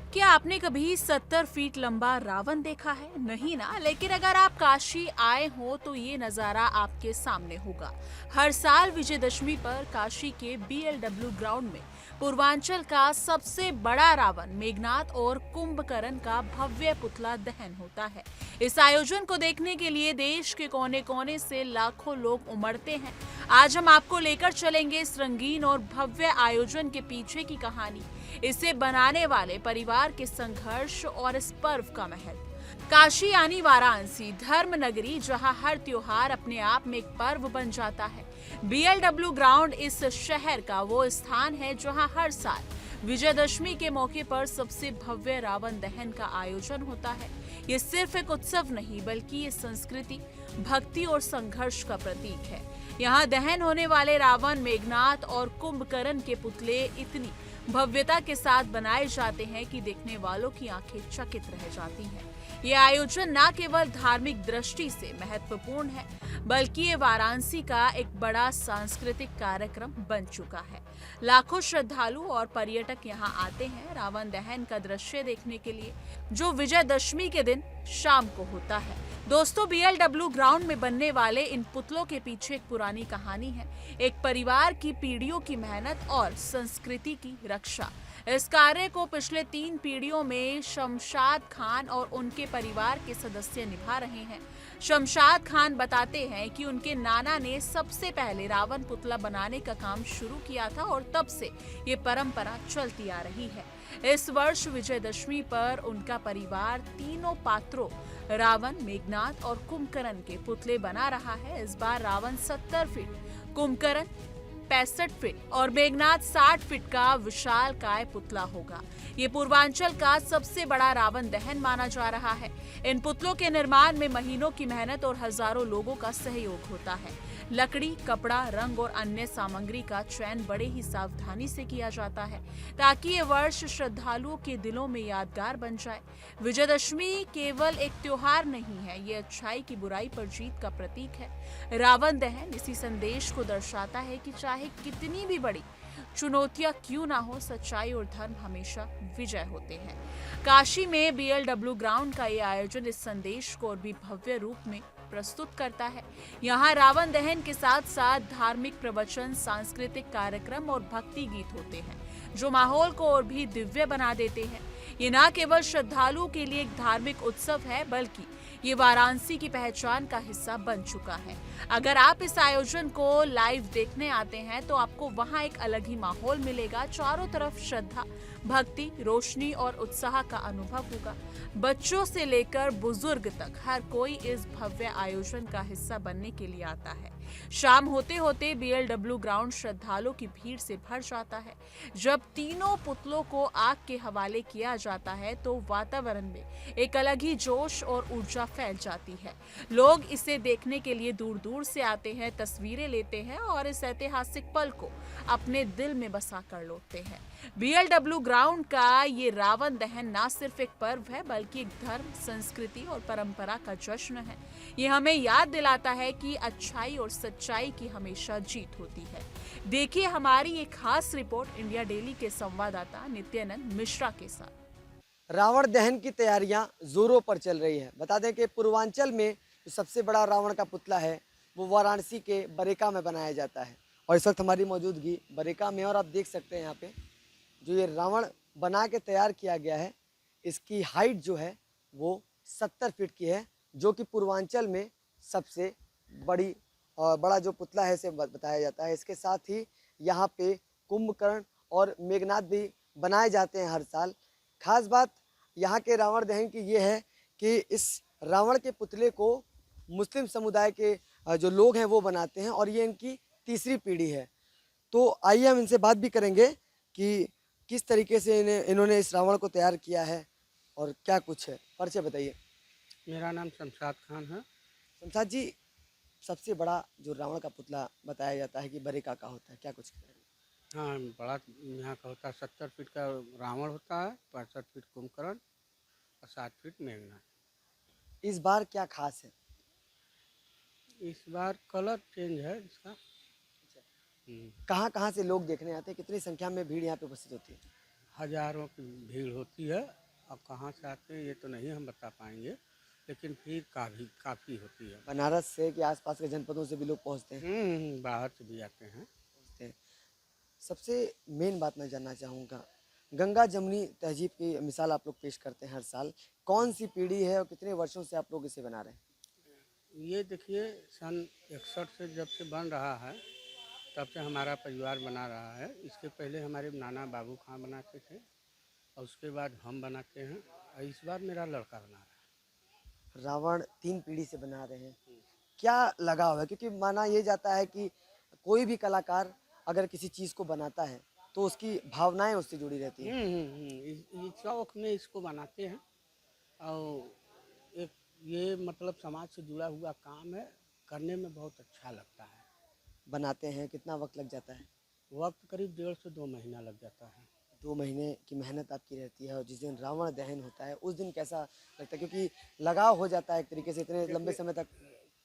क्या आपने कभी 70 फीट लंबा रावण देखा है? नहीं ना, लेकिन अगर आप काशी आए हो तो ये नज़ारा आपके सामने होगा। हर साल विजयदशमी पर काशी के बीएलडब्ल्यू ग्राउंड में पूर्वांचल का सबसे बड़ा रावण मेघनाथ और कुंभकर्ण का भव्य पुतला दहन होता है। इस आयोजन को देखने के लिए देश के कोने कोने से लाखों लोग उमड़ते हैं। आज हम आपको लेकर चलेंगे इस रंगीन और भव्य आयोजन के पीछे की कहानी, इसे बनाने वाले परिवार के संघर्ष और इस पर्व का महत्व। काशी यानी वाराणसी, धर्म नगरी जहां हर त्योहार अपने आप में एक पर्व बन जाता है। बीएलडब्ल्यू ग्राउंड इस शहर का वो स्थान है जहां हर साल विजयदशमी के मौके पर सबसे भव्य रावण दहन का आयोजन होता है। ये सिर्फ एक उत्सव नहीं, बल्कि ये संस्कृति, भक्ति और संघर्ष का प्रतीक है। यहाँ दहन होने वाले रावण, मेघनाथ और कुंभकर्ण के पुतले इतनी भव्यता के साथ बनाए जाते हैं कि देखने वालों की आंखें चकित रह जाती हैं। ये आयोजन न केवल धार्मिक दृष्टि से महत्वपूर्ण है, बल्कि ये वाराणसी का एक बड़ा सांस्कृतिक कार्यक्रम बन चुका है। लाखों श्रद्धालु और पर्यटक यहाँ आते हैं रावण दहन का दृश्य देखने के लिए, जो विजयदशमी के दिन शाम को होता है। दोस्तों, बीएलडब्ल्यू ग्राउंड में बनने वाले इन पुतलों के पीछे एक पुरानी कहानी है, एक परिवार की पीढ़ियों की मेहनत और संस्कृति की रक्षा। इस कार्य को पिछले 3 पीढ़ियों में शमशाद खान और उनके परिवार के सदस्य निभा रहे हैं। शमशाद खान बताते हैं कि उनके नाना ने सबसे पहले रावण पुतला बनाने का काम शुरू किया था और तब से ये परंपरा चलती आ रही है। इस वर्ष विजयदशमी पर उनका परिवार तीनों पात्रों रावण, मेघनाथ और कुंभकर्ण के पुतले बना रहा है। इस बार रावण 70 फीट, कुंभकर्ण 65 फीट और मेघनाथ 60 फीट का विशालकाय पुतला होगा। ये पूर्वांचल का सबसे बड़ा रावण दहन माना जा रहा है। इन पुतलों के निर्माण में महीनों की मेहनत और हजारों लोगों का सहयोग होता है। लकड़ी, कपड़ा, रंग और अन्य सामग्री का चयन बड़े ही सावधानी से किया जाता है, ताकि ये वर्ष श्रद्धालुओं के दिलों में यादगार बन जाए। विजयदशमी केवल एक त्योहार नहीं है, ये अच्छाई की बुराई पर जीत का प्रतीक है। रावण दहन इसी संदेश को दर्शाता है कि चाहे कितनी भी बड़ी चुनौतियां क्यों ना हो, सच्चाई और धर्म हमेशा विजय होते हैं। काशी में बीएलडब्ल्यू ग्राउंड का ये आयोजन इस संदेश को और भी भव्य रूप में प्रस्तुत करता है। यहाँ रावण दहन के साथ साथ धार्मिक प्रवचन, सांस्कृतिक कार्यक्रम और भक्ति गीत होते हैं, जो माहौल को और भी दिव्य बना देते हैं। ये न केवल श्रद्धालुओं के लिए एक धार्मिक उत्सव है, बल्कि ये वाराणसी की पहचान का हिस्सा बन चुका है। अगर आप इस आयोजन को लाइव देखने आते हैं तो आपको वहां एक अलग ही माहौल मिलेगा। चारों तरफ श्रद्धा, भक्ति, रोशनी और उत्साह का अनुभव होगा। बच्चों से लेकर बुजुर्ग तक हर कोई इस भव्य आयोजन का हिस्सा बनने के लिए आता है। शाम होते होते बीएलडब्ल्यू ग्राउंड श्रद्धालुओं की भीड़ से भर जाता है। जब तीनों पुतलों को आग के हवाले किया जाता है तो वातावरण में एक अलग ही जोश और ऊर्जा फैल जाती है। लोग इसे देखने के लिए दूर दूर से आते हैं, तस्वीरें लेते हैं और इस ऐतिहासिक पल को अपने दिल में बसा कर लौटते हैं। बीएलडब्ल्यू ग्राउंड का ये रावण दहन न सिर्फ एक पर्व है, बल्कि एक धर्म, संस्कृति और परंपरा का जश्न है। ये हमें याद दिलाता है कि अच्छाई और सच्चाई की हमेशा जीत होती है। देखिए हमारी एक खास रिपोर्ट इंडिया डेली के संवाददाता नित्यानंद मिश्रा के साथ। रावण दहन की तैयारियां जोरों पर चल रही है। बता दें कि पूर्वांचल में जो सबसे बड़ा रावण का पुतला है वो वाराणसी के बरेका में बनाया जाता है और इस वक्त हमारी मौजूदगी बरेका में। और आप देख सकते हैं यहाँ पे जो ये रावण बना के तैयार किया गया है, इसकी हाइट जो है वो 70 फीट की है, जो कि पूर्वांचल में सबसे बड़ी बड़ा जो पुतला है इसे बताया जाता है। इसके साथ ही यहाँ पे कुंभकर्ण और मेघनाथ भी बनाए जाते हैं हर साल। खास बात यहाँ के रावण दहन की ये है कि इस रावण के पुतले को मुस्लिम समुदाय के जो लोग हैं वो बनाते हैं और ये इनकी तीसरी पीढ़ी है। तो आइए हम इनसे बात भी करेंगे कि किस तरीके से इन्होंने इस रावण को तैयार किया है और क्या कुछ है। परिचय बताइए। मेरा नाम शमशाद खान है। शमशाद जी, सबसे बड़ा जो रावण का पुतला बताया जाता है कि बरेका का होता है, क्या कुछ कहेंगे? हाँ, बड़ा यहाँ का होता है। 70 फीट का रावण होता है, 65 फीट कुंभकर्ण और 60 फीट मेघनाथ। इस बार क्या खास है? इस बार कलर चेंज है इसका। कहाँ कहाँ से लोग देखने आते हैं? कितनी संख्या में भीड़ यहाँ पे उपस्थित होती है? हजारों की भीड़ होती है। अब कहाँ से आते हैं ये तो नहीं हम बता पाएंगे, लेकिन भीड़ काफ़ी होती है। बनारस से कि आसपास के जनपदों से भी लोग पहुंचते हैं? बाहर से भी आते हैं। पहुंचते हैं। सबसे मेन बात मैं जानना चाहूँगा, गंगा जमुनी तहजीब की मिसाल आप लोग पेश करते हैं हर साल, कौन सी पीढ़ी है और कितने वर्षों से आप लोग इसे बना रहे हैं? ये देखिए, सन 61 से जब से बन रहा है तब से हमारा परिवार बना रहा है। इसके पहले हमारे नाना बाबू खां बनाते थे और उसके बाद हम बनाते हैं और इस बार मेरा लड़का बना रहा रावण 3 पीढ़ी से बना रहे हैं, क्या लगाव है? क्योंकि माना ये जाता है कि कोई भी कलाकार अगर किसी चीज़ को बनाता है तो उसकी भावनाएं उससे जुड़ी रहती है। हैं। इस शौक में इसको बनाते हैं और एक ये मतलब समाज से जुड़ा हुआ काम है, करने में बहुत अच्छा लगता है। बनाते हैं, कितना वक्त लग जाता है? वक्त करीब 1.5 से 2 महीना लग जाता है। 2 महीने की मेहनत आपकी रहती है और जिस दिन रावण दहन होता है उस दिन कैसा लगता है? क्योंकि लगाव हो जाता है एक तरीके से इतने लंबे समय तक।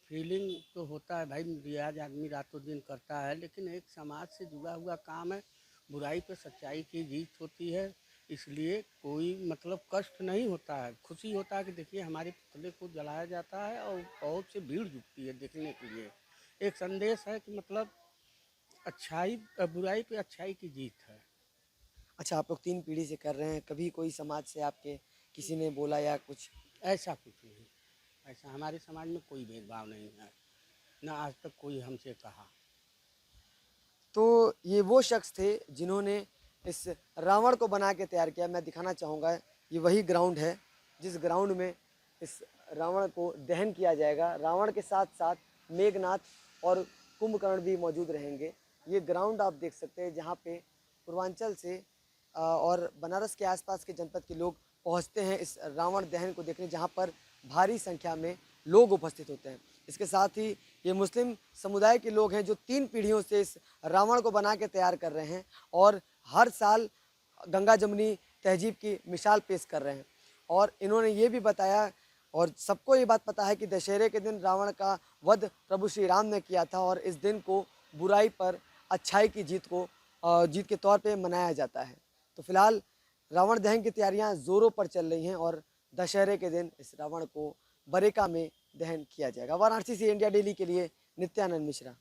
फीलिंग तो होता है भाई, रियाज आदमी रातों दिन करता है, लेकिन एक समाज से जुड़ा हुआ काम है। बुराई पे सच्चाई की जीत होती है, इसलिए कोई मतलब कष्ट नहीं होता है, खुशी होता है कि देखिए हमारे पुतले को जलाया जाता है और बहुत से भीड़ जुटती है देखने के लिए। एक संदेश है कि मतलब अच्छाई बुराई पे अच्छाई की जीत है। अच्छा, आप लोग 3 पीढ़ी से कर रहे हैं, कभी कोई समाज से आपके किसी ने बोला या कुछ? ऐसा कुछ नहीं, ऐसा हमारे समाज में कोई भेदभाव नहीं है, ना आज तक कोई हमसे कहा। तो ये वो शख्स थे जिन्होंने इस रावण को बना के तैयार किया। मैं दिखाना चाहूँगा, ये वही ग्राउंड है जिस ग्राउंड में इस रावण को दहन किया जाएगा। रावण के साथ साथ मेघनाथ और कुंभकर्ण भी मौजूद रहेंगे। ये ग्राउंड आप देख सकते हैं जहाँ पे पूर्वांचल से और बनारस के आसपास के जनपद के लोग पहुँचते हैं इस रावण दहन को देखने, जहाँ पर भारी संख्या में लोग उपस्थित होते हैं। इसके साथ ही ये मुस्लिम समुदाय के लोग हैं जो 3 पीढ़ियों से इस रावण को बना के तैयार कर रहे हैं और हर साल गंगा जमुनी तहजीब की मिसाल पेश कर रहे हैं। और इन्होंने ये भी बताया और सबको ये बात पता है कि दशहरे के दिन रावण का वध प्रभु श्री राम ने किया था और इस दिन को बुराई पर अच्छाई की जीत के तौर पे मनाया जाता है। तो फिलहाल रावण दहन की तैयारियां जोरों पर चल रही हैं और दशहरे के दिन इस रावण को बरेका में दहन किया जाएगा। वाराणसी से इंडिया डेली के लिए नित्यानंद मिश्रा।